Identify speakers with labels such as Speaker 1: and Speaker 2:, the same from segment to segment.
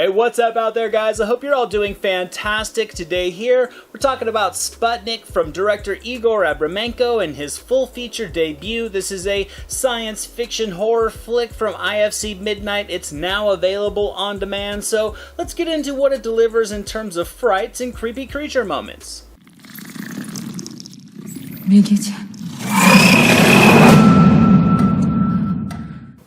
Speaker 1: Hey, what's up out there, guys? I hope you're all doing fantastic. Today here, we're talking about Sputnik from director Igor Abramenko and his full-feature debut. This is a science fiction horror flick from IFC Midnight. It's now available on demand, so let's get into what it delivers in terms of frights and creepy creature moments.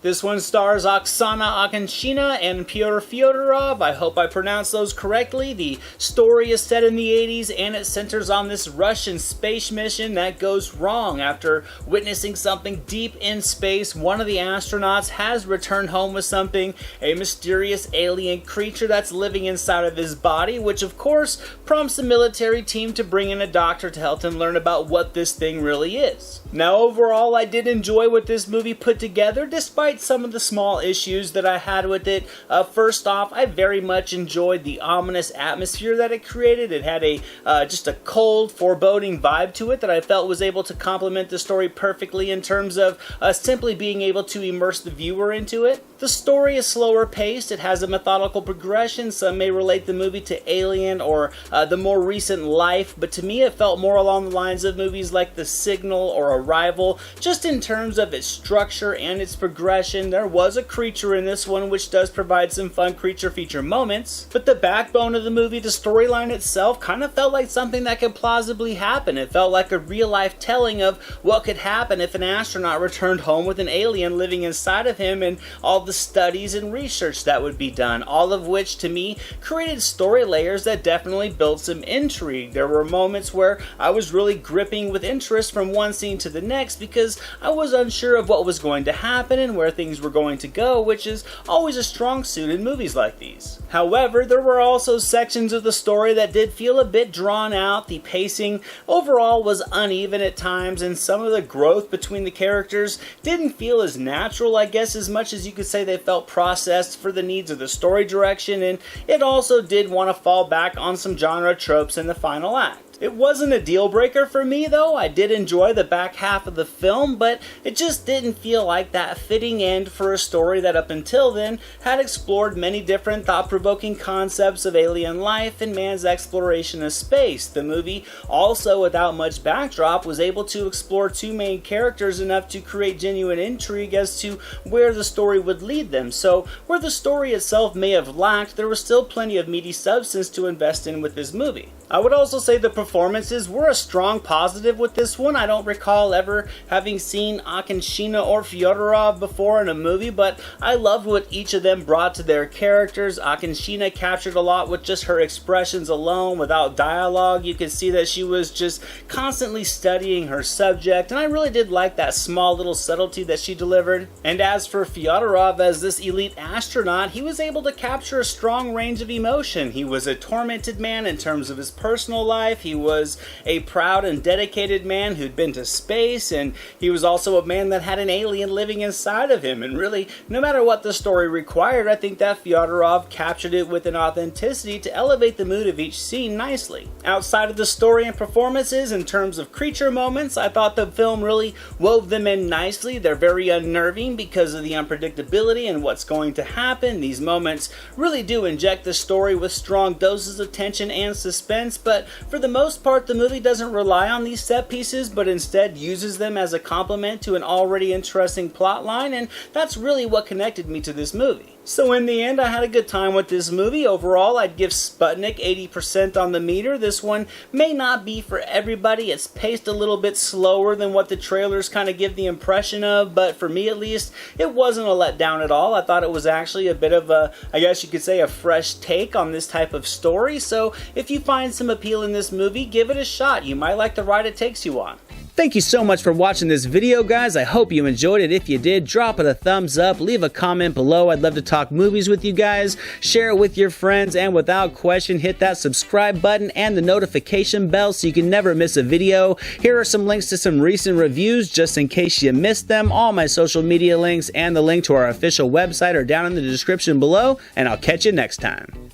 Speaker 1: This one stars Oksana Akhinchina and Pyotr Fyodorov. I hope I pronounced those correctly. The story is set in the 80s and it centers on this Russian space mission that goes wrong. After witnessing something deep in space, one of the astronauts has returned home with something, a mysterious alien creature that's living inside of his body, which of course prompts the military team to bring in a doctor to help him learn about what this thing really is. Now overall, I did enjoy what this movie put together, despite some of the small issues that I had with it. First off, I very much enjoyed the ominous atmosphere that it created. It had a just a cold, foreboding vibe to it that I felt was able to complement the story perfectly in terms of simply being able to immerse the viewer into it. The story is slower paced. It has a methodical progression. Some may relate the movie to Alien or the more recent Life, but to me it felt more along the lines of movies like The Signal or Arrival, just in terms of its structure and its progression. There was a creature in this one, which does provide some fun creature feature moments, but the backbone of the movie, the storyline itself, kind of felt like something that could plausibly happen. It felt like a real-life telling of what could happen if an astronaut returned home with an alien living inside of him, and all the studies and research that would be done, all of which to me created story layers that definitely built some intrigue. There were moments where I was really gripping with interest from one scene to the next because I was unsure of what was going to happen and where things were going to go, which is always a strong suit in movies like these. However, there were also sections of the story that did feel a bit drawn out. The pacing overall was uneven at times, and some of the growth between the characters didn't feel as natural, I guess, as much as you could say they felt processed for the needs of the story direction, and it also did want to fall back on some genre tropes in the final act. It wasn't a deal breaker for me though. I did enjoy the back half of the film, but it just didn't feel like that fitting end for a story that up until then had explored many different thought-provoking concepts of alien life and man's exploration of space. The movie, also without much backdrop, was able to explore two main characters enough to create genuine intrigue as to where the story would lead them. So where the story itself may have lacked, there was still plenty of meaty substance to invest in with this movie. I would also say the performances were a strong positive with this one. I don't recall ever having seen Akhinchina or Fyodorov before in a movie, but I loved what each of them brought to their characters. Akhinchina captured a lot with just her expressions alone, without dialogue. You could see that she was just constantly studying her subject, and I really did like that small little subtlety that she delivered. And as for Fyodorov as this elite astronaut, he was able to capture a strong range of emotion. He was a tormented man in terms of his personal life. He was a proud and dedicated man who'd been to space, and he was also a man that had an alien living inside of him. And really, no matter what the story required, I think that Fyodorov captured it with an authenticity to elevate the mood of each scene nicely. Outside of the story and performances, in terms of creature moments, I thought the film really wove them in nicely. They're very unnerving because of the unpredictability and what's going to happen. These moments really do inject the story with strong doses of tension and suspense, but for the most part, the movie doesn't rely on these set pieces, but instead uses them as a complement to an already interesting plot line, and that's really what connected me to this movie. So in the end, I had a good time with this movie. Overall, I'd give Sputnik 80% on the meter. This one may not be for everybody. It's paced a little bit slower than what the trailers kind of give the impression of, but for me at least, it wasn't a letdown at all. I thought it was actually a bit of a, I guess you could say, a fresh take on this type of story. So if you find some appeal in this movie, give it a shot. You might like the ride it takes you on. Thank you so much for watching this video, guys. I hope you enjoyed it. If you did, drop it a thumbs up, leave a comment below. I'd love to talk movies with you guys. Share it with your friends, and without question, hit that subscribe button and the notification bell so you can never miss a video. Here are some links to some recent reviews just in case you missed them. All my social media links and the link to our official website are down in the description below, and I'll catch you next time.